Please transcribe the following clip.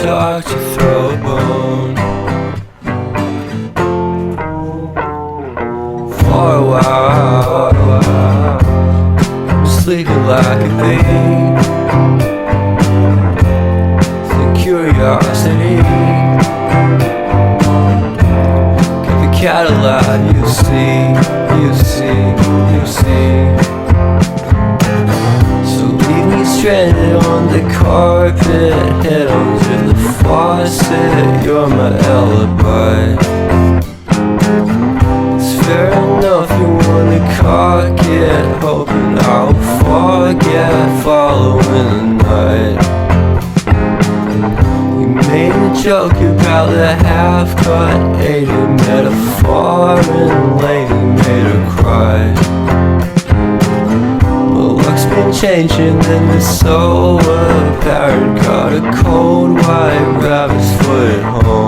dark to throw a bone. For a while, I'm sleeping like a babe. The curiosity kept the cat alive. You see, you see, you see. So leave me stranded on the carpet, head onto the faucet. You're my alibi. It's fair enough you wanna cock it, hoping I'll forget following the night. You made a joke about the half-cut, ate a metaphor and lady made her cry. Well, luck's been changing and it's so apparent. Got a cold white rabbit's foot at home.